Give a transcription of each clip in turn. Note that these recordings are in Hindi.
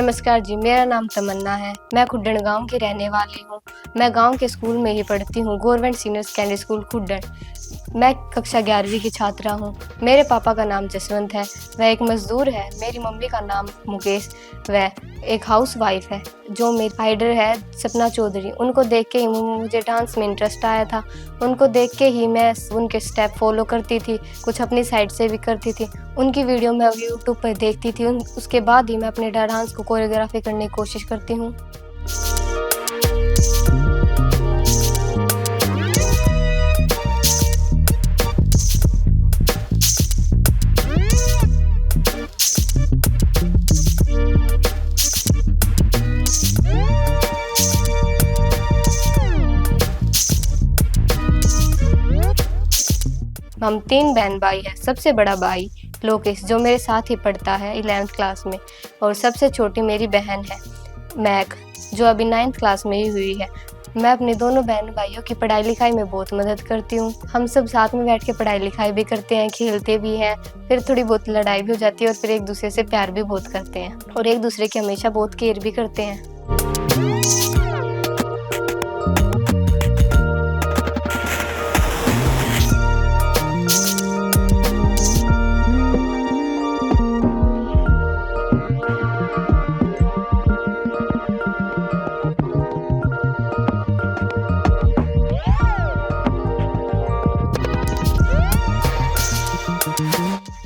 नमस्कार जी, मेरा नाम तमन्ना है। मैं खुड्डन गाँव की रहने वाली हूँ। मैं गाँव के स्कूल में ही पढ़ती हूँ, गवर्नमेंट सीनियर सेकेंडरी स्कूल खुड्डन। मैं कक्षा 11वीं की छात्रा हूँ। मेरे पापा का नाम जसवंत है, वह एक मज़दूर है। मेरी मम्मी का नाम मुकेश, वह एक हाउसवाइफ है। जो मेरी आइडल है सपना चौधरी, उनको देख के ही मुझे डांस में इंटरेस्ट आया था। उनको देख के ही मैं उनके स्टेप फॉलो करती थी, कुछ अपनी साइड से भी करती थी। उनकी वीडियो मैं यूट्यूब पर देखती थी, उसके बाद ही मैं अपने डांस को कोरियोग्राफी करने की कोशिश करती हूँ। हम 3 बहन भाई हैं। सबसे बड़ा भाई लोकेश जो मेरे साथ ही पढ़ता है 11th क्लास में, और सबसे छोटी मेरी बहन है मैक जो अभी 9th क्लास में ही हुई है। मैं अपने दोनों बहन भाइयों की पढ़ाई लिखाई में बहुत मदद करती हूँ। हम सब साथ में बैठ के पढ़ाई लिखाई भी करते हैं, खेलते भी हैं, फिर थोड़ी बहुत लड़ाई भी हो जाती है और फिर एक दूसरे से प्यार भी बहुत करते हैं और एक दूसरे की हमेशा बहुत केयर भी करते हैं।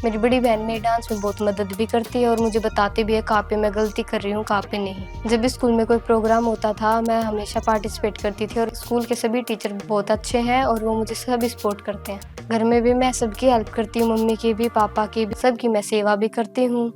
मेरी बड़ी बहन मेरी डांस में बहुत मदद भी करती है और मुझे बताती भी है कहाँ पे मैं गलती कर रही हूँ, कहाँ पे नहीं। जब भी स्कूल में कोई प्रोग्राम होता था मैं हमेशा पार्टिसिपेट करती थी और स्कूल के सभी टीचर बहुत अच्छे हैं और वो मुझे सभी सपोर्ट करते हैं। घर में भी मैं सबकी हेल्प करती हूँ, मम्मी की भी, पापा की भी, सबकी मैं सेवा भी करती हूँ।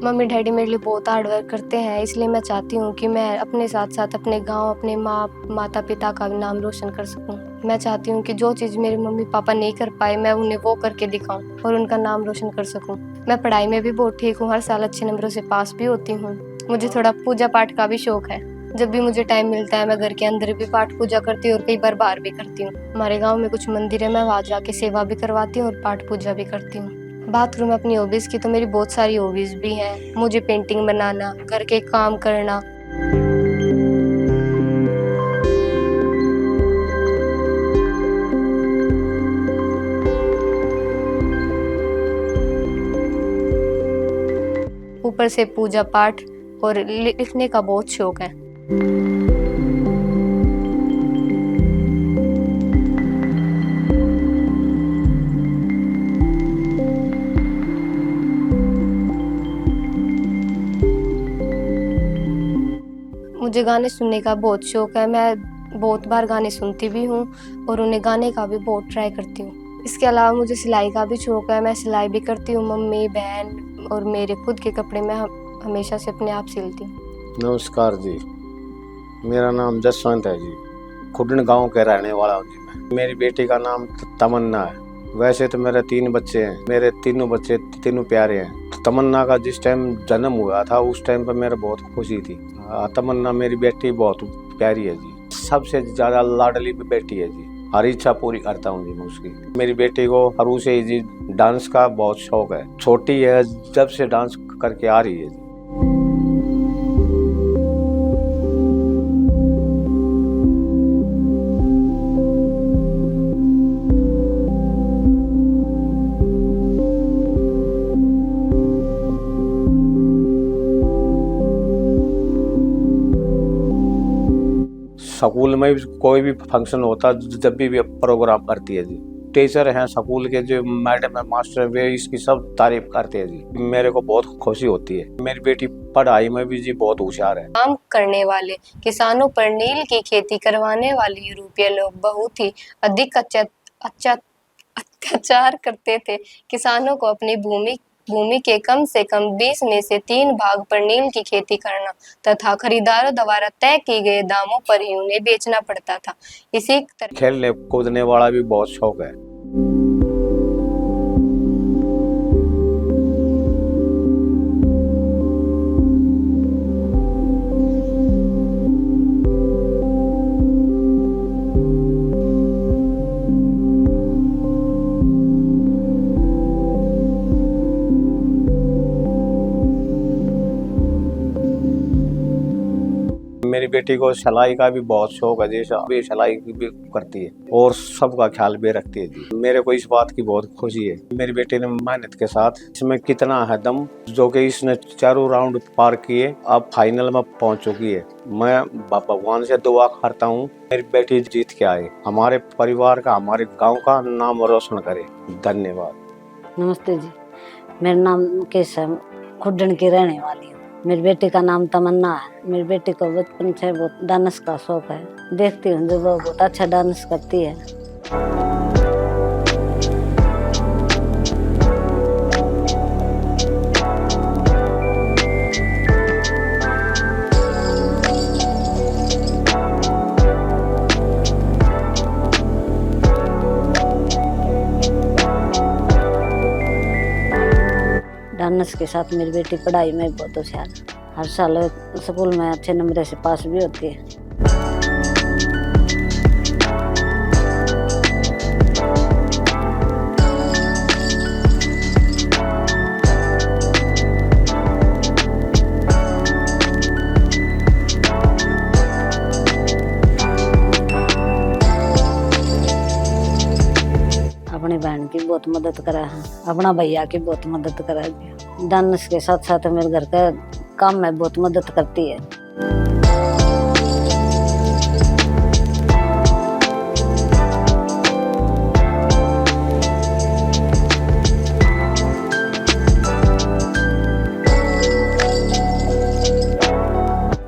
मम्मी डैडी मेरे लिए बहुत हार्ड वर्क करते हैं, इसलिए मैं चाहती हूँ कि मैं अपने साथ साथ अपने गांव, अपने माता पिता का भी नाम रोशन कर सकूँ। मैं चाहती हूँ कि जो चीज़ मेरे मम्मी पापा नहीं कर पाए मैं उन्हें वो करके दिखाऊँ और उनका नाम रोशन कर सकूँ। मैं पढ़ाई में भी बहुत ठीक हूँ, हर साल अच्छे नंबरों से पास भी होती हूँ। मुझे थोड़ा पूजा पाठ का भी शौक है। जब भी मुझे टाइम मिलता है मैं घर के अंदर भी पाठ पूजा करती हूँ और कई बार बाहर भी करती हूँ। हमारे गाँव में कुछ मंदिर है, मैं वहाँ जाके सेवा भी करवाती हूँ और पाठ पूजा भी करती हूँ। बात करूँ मैं अपनी हॉबीज़ की तो मेरी बहुत सारी हॉबीज़ भी हैं। मुझे पेंटिंग बनाना, घर के काम करना, ऊपर से पूजा पाठ और लिखने का बहुत शौक है। मुझे गाने सुनने का बहुत शौक है। मैं बहुत बार गाने सुनती भी हूँ और उन्हें गाने का भी बहुत ट्राई करती हूँ। इसके अलावा मुझे सिलाई का भी शौक है। मैं सिलाई भी करती हूँ। मम्मी, बहन और मेरे खुद के कपड़े मैं हमेशा से अपने आप सिलती हूँ। नमस्कार जी, मेरा नाम जसवंत है जी। खुड्डन गांव के रहने वाला हूँ जी मैं। मेरी बेटी का नाम तमन्ना है। वैसे तो मेरे 3 बच्चे हैं। मेरे तीनों बच्चे तीनों प्यारे हैं। तमन्ना का जिस टाइम जन्म हुआ था उस टाइम पर मेरे बहुत खुशी थी। तमन्ना मेरी बेटी बहुत प्यारी है जी। सबसे ज्यादा लाडली बेटी है जी। हर इच्छा पूरी करता हूँ जी मैं उसकी। मेरी बेटी को शुरू से ही जी डांस का बहुत शौक है। छोटी है जब से डांस करके आ रही है जी। स्कूल में कोई भी फंक्शन होता जब भी प्रोग्राम करती है जी। टीचर हैं स्कूल के, जो मैडम है, मास्टर, वे इसकी सब तारीफ करते हैं जी। मेरे को बहुत खुशी होती है। मेरी बेटी पढ़ाई में भी जी बहुत होशियार है। काम करने वाले किसानों पर नील की खेती करवाने वाले यूरोपीय लोग बहुत ही अधिक अत्याचार करते थे। किसानों को अपनी भूमि के कम से कम 20 में से 3 भाग पर नील की खेती करना तथा खरीदारों द्वारा तय किए गए दामों पर ही उन्हें बेचना पड़ता था। इसी तरह खेलने कूदने वाला भी बहुत शौक है। बेटी को सिलाई का भी बहुत शौक है, जैसे अभी सिलाई भी करती है और सबका ख्याल भी रखती है जी। मेरे को इस बात की बहुत खुशी है। मेरी बेटी ने मेहनत के साथ इसमें कितना है दम, जो कि इसने चारों राउंड पार किए, अब फाइनल में पहुंच चुकी है। मैं भगवान से दुआ करता हूँ मेरी बेटी जीत के आए, हमारे परिवार का, हमारे गाँव का नाम रोशन करे। धन्यवाद। नमस्ते जी, मेरा नाम मुकेश है, खुड्डन की रहने वाली हूँ। मेरी बेटी का नाम तमन्ना है। मेरी बेटी को बचपन से बहुत डांस का शौक है। देखती हूँ जब वो बहुत अच्छा डांस करती है। डांस के साथ मेरी बेटी पढ़ाई में बहुत होशियार है। हर साल स्कूल में अच्छे नंबर से पास भी होती है। अपनी बहन की बहुत मदद करा है, अपना भैया की बहुत मदद करा है। डांस के साथ साथ मेरे घर का काम में बहुत मदद करती है।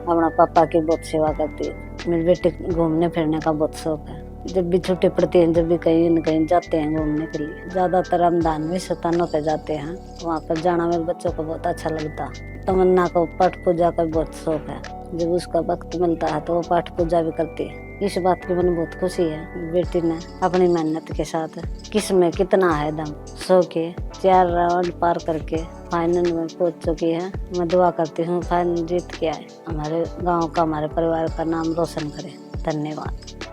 अपना पापा की बहुत सेवा करती है। मेरी बेटी घूमने फिरने का बहुत शौक है। जब भी छुट्टी पड़ती है, जब भी कहीं न कहीं जाते हैं घूमने के लिए, ज्यादातर हम धार्मिक स्थानों पे जाते हैं। वहाँ पर जाना मेरे बच्चों को बहुत अच्छा लगता है। तमन्ना को पाठ पूजा का बहुत शौक है। जब उसका वक्त मिलता है तो वो पाठ पूजा भी करती है। इस बात की मैंने बहुत खुशी है। बेटी ने अपनी मेहनत के साथ किस में कितना है दम, सो के 4 राउंड पार करके फाइनल में पहुंच चुकी है। मैं दुआ करती हूँ फाइनल जीत के आए, हमारे गाँव का, हमारे परिवार का नाम रोशन करे। धन्यवाद।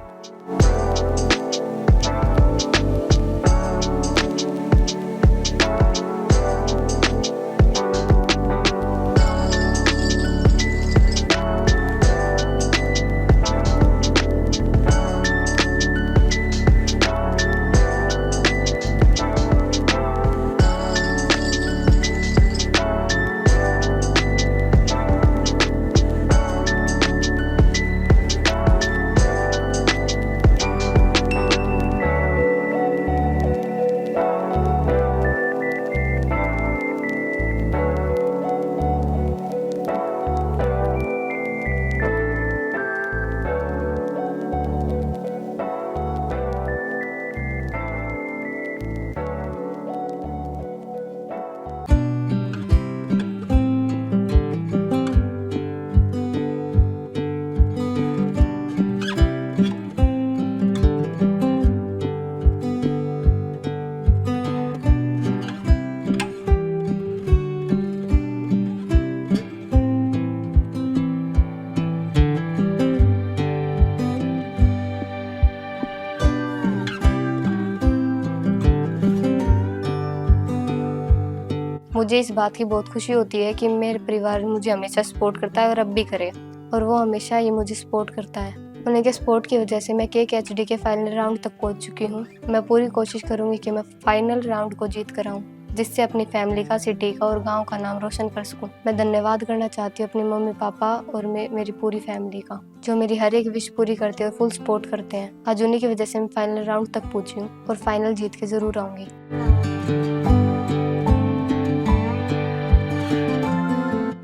मुझे इस बात की बहुत खुशी होती है कि मेरे परिवार मुझे हमेशा सपोर्ट करता है और अब भी करे, और वो हमेशा ही मुझे सपोर्ट करता है। उन्हीं के सपोर्ट की वजह से मैं KKHD के फाइनल राउंड तक पहुंच चुकी हूं। मैं पूरी कोशिश करूंगी कि मैं फाइनल राउंड को जीत कर आऊं, जिससे अपनी फैमिली का, सिटी का और गांव का नाम रोशन कर सकूं। मैं धन्यवाद करना चाहती हूँ अपने मम्मी पापा और मेरी पूरी फैमिली का, जो मेरी हर एक विश पूरी करते हैं और फुल सपोर्ट करते हैं। आज उन्हीं की वजह से मैं फाइनल राउंड तक पहुंची हूँ और फाइनल जीत के जरूर आऊंगी।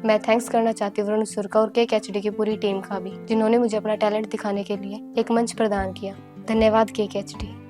मैं थैंक्स करना चाहती हूँ वरुण सुर का और KKHD की पूरी टीम का भी, जिन्होंने मुझे अपना टैलेंट दिखाने के लिए एक मंच प्रदान किया। धन्यवाद KKHD।